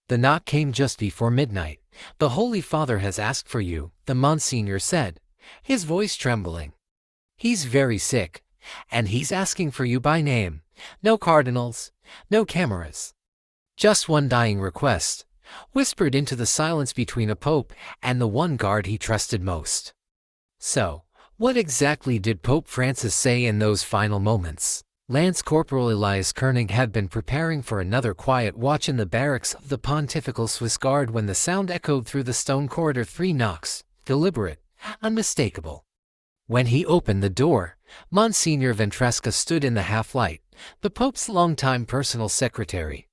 The knock came just before midnight. "The Holy Father has asked for you," the Monsignor said, his voice trembling. "He's very sick, and he's asking for you by name. No cardinals, no cameras. Just one dying request," whispered into the silence between a pope and the one guard he trusted most. So, what exactly did Pope Francis say in those final moments? Lance Corporal Elias Koenig had been preparing for another quiet watch in the barracks of the Pontifical Swiss Guard when the sound echoed through the stone corridor. 3 knocks, deliberate, unmistakable. When he opened the door, Monsignor Ventresca stood in the half-light, the Pope's longtime personal secretary.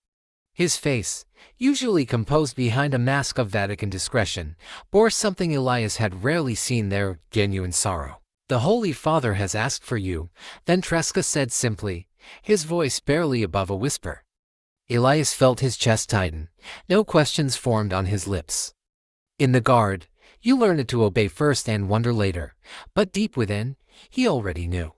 His face, usually composed behind a mask of Vatican discretion, bore something Elias had rarely seen there: genuine sorrow. "The Holy Father has asked for you," Ventresca said simply, his voice barely above a whisper. Elias felt his chest tighten. No questions formed on his lips. In the Guard, you learned to obey first and wonder later, but deep within, he already knew.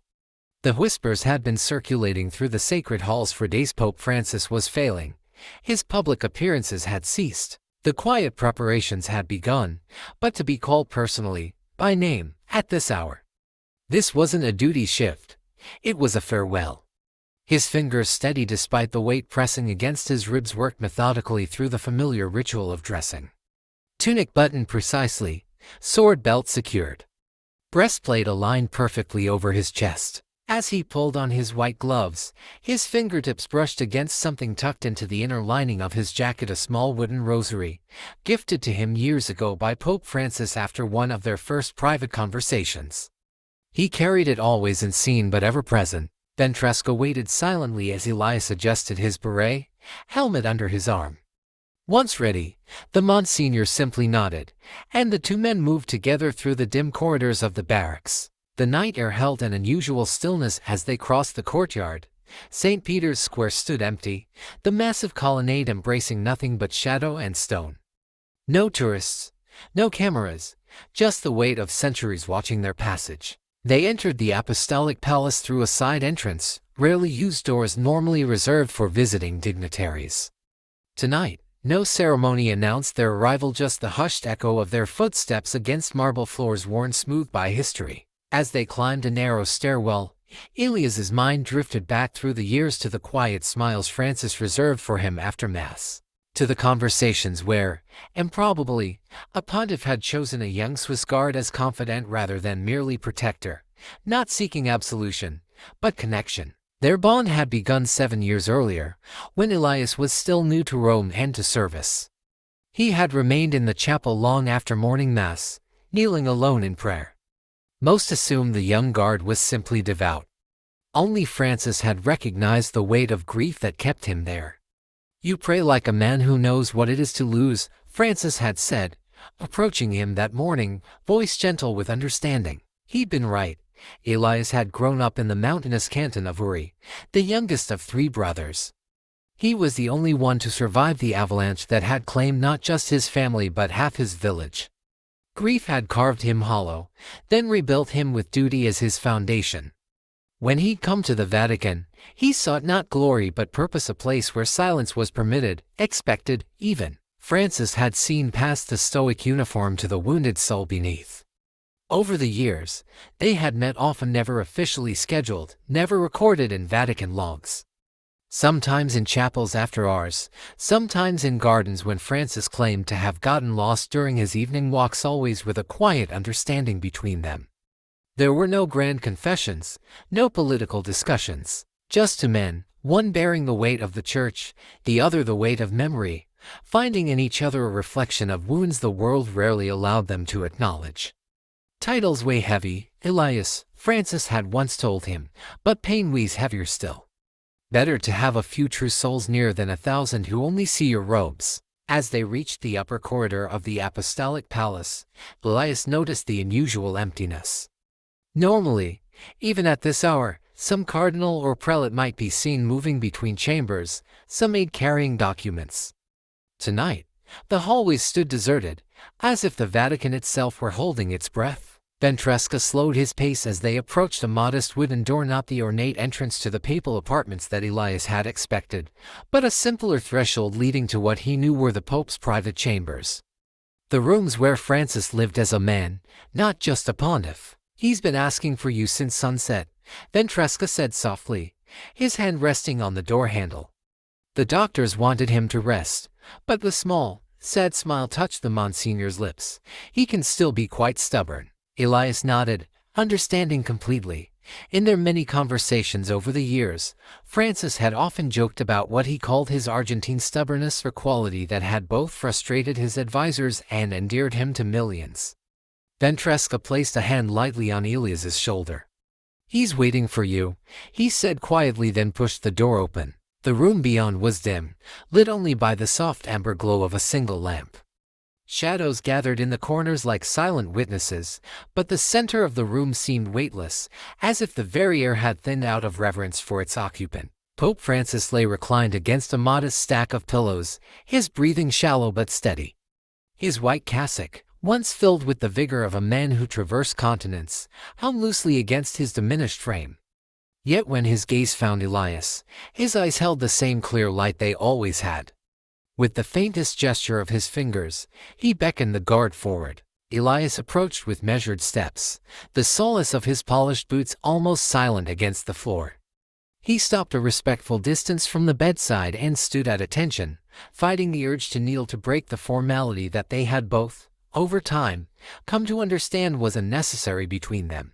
The whispers had been circulating through the sacred halls for days. Pope Francis was failing. His public appearances had ceased. The quiet preparations had begun, but to be called personally, by name, at this hour. This wasn't a duty shift. It was a farewell. His fingers, steady despite the weight pressing against his ribs, worked methodically through the familiar ritual of dressing. Tunic buttoned precisely, sword belt secured. Breastplate aligned perfectly over his chest. As he pulled on his white gloves, his fingertips brushed against something tucked into the inner lining of his jacket, a small wooden rosary, gifted to him years ago by Pope Francis after one of their first private conversations. He carried it always unseen but ever present. Ventresca waited silently as Elias adjusted his beret, helmet under his arm. Once ready, the Monsignor simply nodded, and the 2 men moved together through the dim corridors of the barracks. The night air held an unusual stillness as they crossed the courtyard. St. Peter's Square stood empty, the massive colonnade embracing nothing but shadow and stone. No tourists, no cameras, just the weight of centuries watching their passage. They entered the Apostolic Palace through a side entrance, rarely used doors normally reserved for visiting dignitaries. Tonight, no ceremony announced their arrival, just the hushed echo of their footsteps against marble floors worn smooth by history. As they climbed a narrow stairwell, Elias's mind drifted back through the years to the quiet smiles Francis reserved for him after Mass, to the conversations where, improbably, a pontiff had chosen a young Swiss guard as confidant rather than merely protector, not seeking absolution, but connection. Their bond had begun 7 years earlier, when Elias was still new to Rome and to service. He had remained in the chapel long after morning Mass, kneeling alone in prayer. Most assumed the young guard was simply devout. Only Francis had recognized the weight of grief that kept him there. "You pray like a man who knows what it is to lose," Francis had said, approaching him that morning, voice gentle with understanding. He'd been right. Elias had grown up in the mountainous canton of Uri, the youngest of 3 brothers. He was the only one to survive the avalanche that had claimed not just his family but half his village. Grief had carved him hollow, then rebuilt him with duty as his foundation. When he'd come to the Vatican, he sought not glory but purpose, a place where silence was permitted, expected, even. Francis had seen past the stoic uniform to the wounded soul beneath. Over the years, they had met often, never officially scheduled, never recorded in Vatican logs. Sometimes in chapels after hours, sometimes in gardens when Francis claimed to have gotten lost during his evening walks, always with a quiet understanding between them. There were no grand confessions, no political discussions, just 2 men, one bearing the weight of the Church, the other the weight of memory, finding in each other a reflection of wounds the world rarely allowed them to acknowledge. "Titles weigh heavy, Elias," Francis had once told him, "but pain weighs heavier still. Better to have a few true souls near than 1,000 who only see your robes." As they reached the upper corridor of the Apostolic Palace, Elias noticed the unusual emptiness. Normally, even at this hour, some cardinal or prelate might be seen moving between chambers, some aide carrying documents. Tonight, the hallways stood deserted, as if the Vatican itself were holding its breath. Ventresca slowed his pace as they approached a modest wooden door, not the ornate entrance to the papal apartments that Elias had expected, but a simpler threshold leading to what he knew were the Pope's private chambers. The rooms where Francis lived as a man, not just a pontiff. "He's been asking for you since sunset," Ventresca said softly, his hand resting on the door handle. The doctors wanted him to rest, but the small, sad smile touched the Monsignor's lips. "He can still be quite stubborn." Elias nodded, understanding completely. In their many conversations over the years, Francis had often joked about what he called his Argentine stubbornness, a quality that had both frustrated his advisors and endeared him to millions. Ventresca placed a hand lightly on Elias's shoulder. "He's waiting for you," he said quietly, then pushed the door open. The room beyond was dim, lit only by the soft amber glow of a single lamp. Shadows gathered in the corners like silent witnesses, but the center of the room seemed weightless, as if the very air had thinned out of reverence for its occupant. Pope Francis lay reclined against a modest stack of pillows, his breathing shallow but steady. His white cassock, once filled with the vigor of a man who traversed continents, hung loosely against his diminished frame. Yet when his gaze found Elias, his eyes held the same clear light they always had. With the faintest gesture of his fingers, he beckoned the guard forward. Elias approached with measured steps, the soles of his polished boots almost silent against the floor. He stopped a respectful distance from the bedside and stood at attention, fighting the urge to kneel to break the formality that they had both, over time, come to understand was unnecessary between them.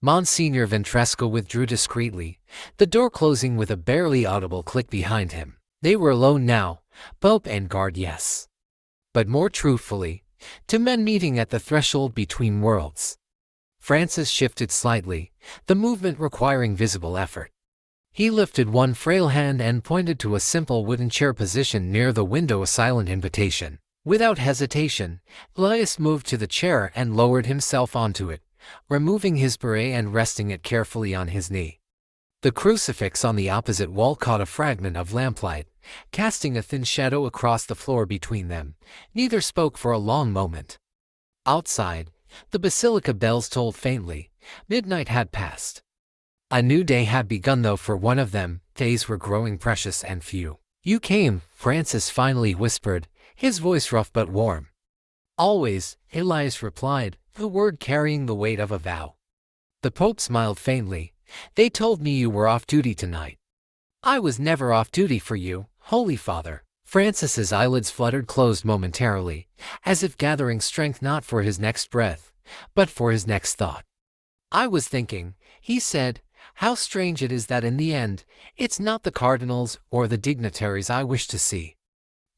Monsignor Ventresca withdrew discreetly, the door closing with a barely audible click behind him. They were alone now, Pope and guard, yes. But more truthfully, two men meeting at the threshold between worlds. Francis shifted slightly, the movement requiring visible effort. He lifted one frail hand and pointed to a simple wooden chair positioned near the window, a silent invitation. Without hesitation, Elias moved to the chair and lowered himself onto it, removing his beret and resting it carefully on his knee. The crucifix on the opposite wall caught a fragment of lamplight, casting a thin shadow across the floor between them. Neither spoke for a long moment. Outside, the basilica bells tolled faintly. Midnight had passed. A new day had begun, though for one of them, days were growing precious and few. "You came," Francis finally whispered, his voice rough but warm. "Always," Elias replied, the word carrying the weight of a vow. The Pope smiled faintly. "They told me you were off duty tonight." "I was never off duty for you, Holy Father." Francis's eyelids fluttered closed momentarily, as if gathering strength not for his next breath, but for his next thought. "I was thinking," he said, "how strange it is that in the end, it's not the cardinals or the dignitaries I wish to see.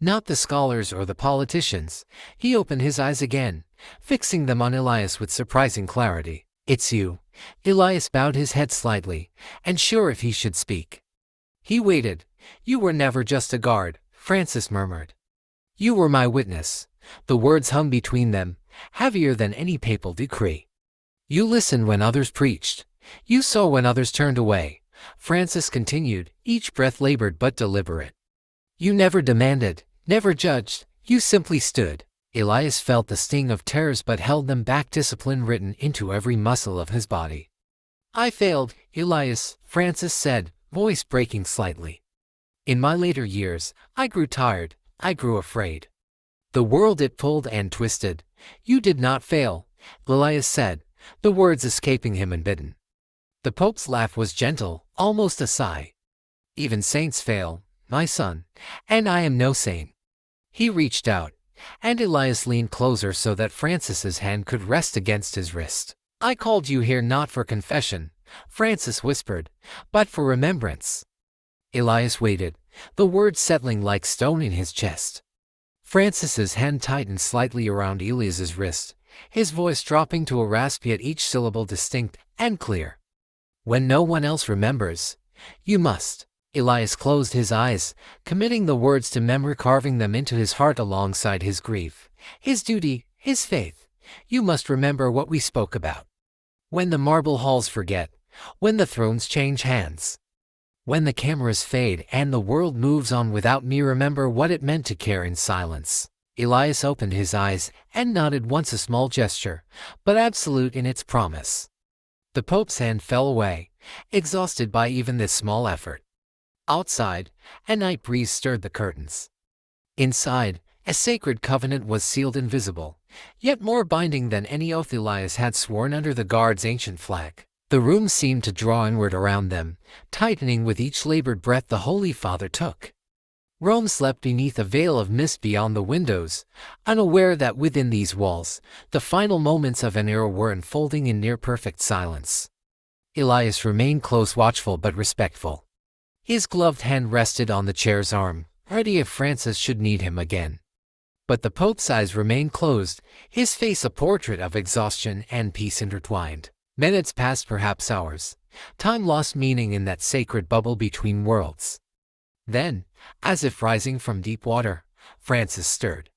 Not the scholars or the politicians." He opened his eyes again, fixing them on Elias with surprising clarity. "It's you." Elias bowed his head slightly, unsure if he should speak. He waited. "You were never just a guard," Francis murmured. "You were my witness." The words hung between them, heavier than any papal decree. "You listened when others preached. You saw when others turned away," Francis continued, each breath labored but deliberate. "You never demanded, never judged, you simply stood." Elias felt the sting of terrors but held them back, discipline written into every muscle of his body. "I failed, Elias," Francis said, voice breaking slightly. "In my later years, I grew tired, I grew afraid. The world, it pulled and twisted." "You did not fail," Elias said, the words escaping him unbidden. The Pope's laugh was gentle, almost a sigh. "Even saints fail, my son, and I am no saint." He reached out, and Elias leaned closer so that Francis's hand could rest against his wrist. "I called you here not for confession," Francis whispered, "but for remembrance." Elias waited, the words settling like stone in his chest. Francis's hand tightened slightly around Elias's wrist, his voice dropping to a rasp, yet each syllable distinct and clear. "When no one else remembers, you must." Elias closed his eyes, committing the words to memory, carving them into his heart alongside his grief, his duty, his faith. "You must remember what we spoke about. When the marble halls forget, when the thrones change hands, when the cameras fade and the world moves on without me, remember what it meant to care in silence." Elias opened his eyes and nodded once, a small gesture, but absolute in its promise. The Pope's hand fell away, exhausted by even this small effort. Outside, a night breeze stirred the curtains. Inside, a sacred covenant was sealed, invisible, yet more binding than any oath Elias had sworn under the guard's ancient flag. The room seemed to draw inward around them, tightening with each labored breath the Holy Father took. Rome slept beneath a veil of mist beyond the windows, unaware that within these walls, the final moments of an era were unfolding in near-perfect silence. Elias remained close, watchful but respectful. His gloved hand rested on the chair's arm, ready if Francis should need him again. But the Pope's eyes remained closed, his face a portrait of exhaustion and peace intertwined. Minutes passed, perhaps hours. Time lost meaning in that sacred bubble between worlds. Then, as if rising from deep water, Francis stirred.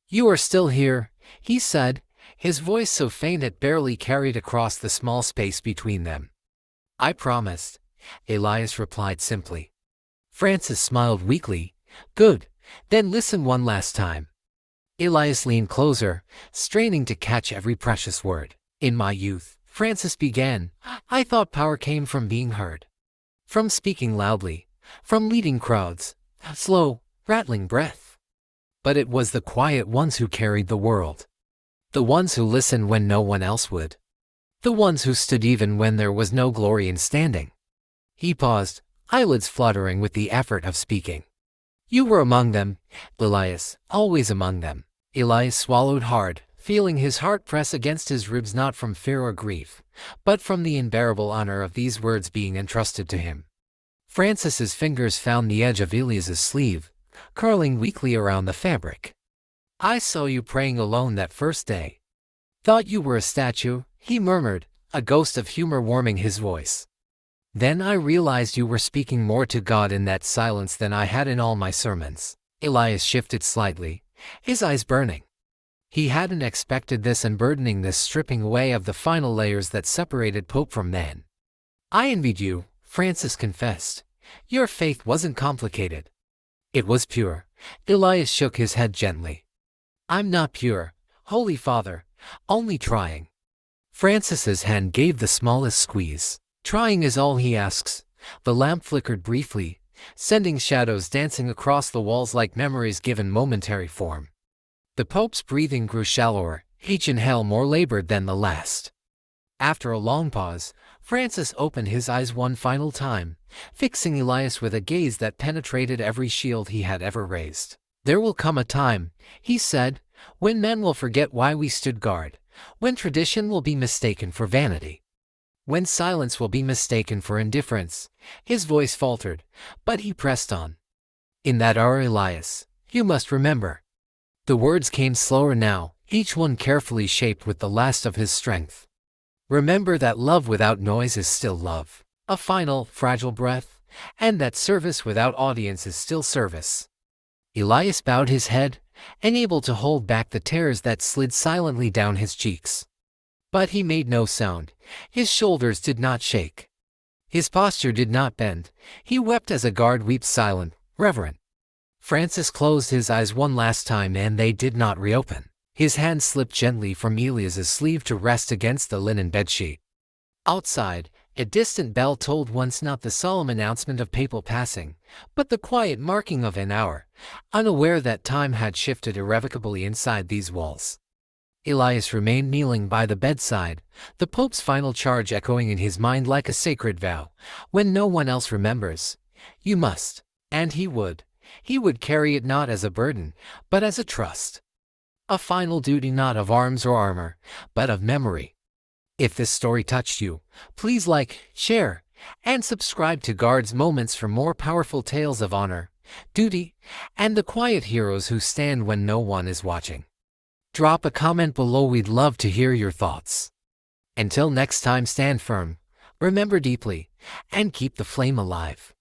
"You are still here," he said, his voice so faint it barely carried across the small space between them. "I promised," Elias replied simply. Francis smiled weakly. "Good, then listen one last time." Elias leaned closer, straining to catch every precious word. "In my youth," Francis began, "I thought power came from being heard. From speaking loudly, from leading crowds, slow, rattling breath. But it was the quiet ones who carried the world. The ones who listened when no one else would. The ones who stood even when there was no glory in standing." He paused, eyelids fluttering with the effort of speaking. "You were among them, Elias, always among them." Elias swallowed hard, feeling his heart press against his ribs, not from fear or grief, but from the unbearable honor of these words being entrusted to him. Francis's fingers found the edge of Elias's sleeve, curling weakly around the fabric. "I saw you praying alone that first day. Thought you were a statue," he murmured, a ghost of humor warming his voice. "Then I realized you were speaking more to God in that silence than I had in all my sermons." Elias shifted slightly, his eyes burning. He hadn't expected this unburdening, this stripping away of the final layers that separated Pope from man. "I envied you," Francis confessed. "Your faith wasn't complicated. It was pure." Elias shook his head gently. "I'm not pure, Holy Father, only trying." Francis's hand gave the smallest squeeze. "Trying is all he asks." The lamp flickered briefly, sending shadows dancing across the walls like memories given momentary form. The Pope's breathing grew shallower, each inhale more labored than the last. After a long pause, Francis opened his eyes one final time, fixing Elias with a gaze that penetrated every shield he had ever raised. "There will come a time," he said, "when men will forget why we stood guard, when tradition will be mistaken for vanity, when silence will be mistaken for indifference." His voice faltered, but he pressed on. "In that hour, Elias, you must remember." The words came slower now, each one carefully shaped with the last of his strength. "Remember that love without noise is still love. A final, fragile breath, and that service without audience is still service." Elias bowed his head, unable to hold back the tears that slid silently down his cheeks. But he made no sound, his shoulders did not shake. His posture did not bend, he wept as a guard weeps, silent, reverent. Francis closed his eyes one last time and they did not reopen. His hand slipped gently from Elias's sleeve to rest against the linen bedsheet. Outside, a distant bell tolled once, not the solemn announcement of papal passing, but the quiet marking of an hour, unaware that time had shifted irrevocably inside these walls. Elias remained kneeling by the bedside, the Pope's final charge echoing in his mind like a sacred vow. "When no one else remembers, you must." And he would. He would carry it not as a burden, but as a trust. A final duty not of arms or armor, but of memory. If this story touched you, please like, share, and subscribe to Guard's Moments for more powerful tales of honor, duty, and the quiet heroes who stand when no one is watching. Drop a comment below, we'd love to hear your thoughts. Until next time, stand firm, remember deeply, and keep the flame alive.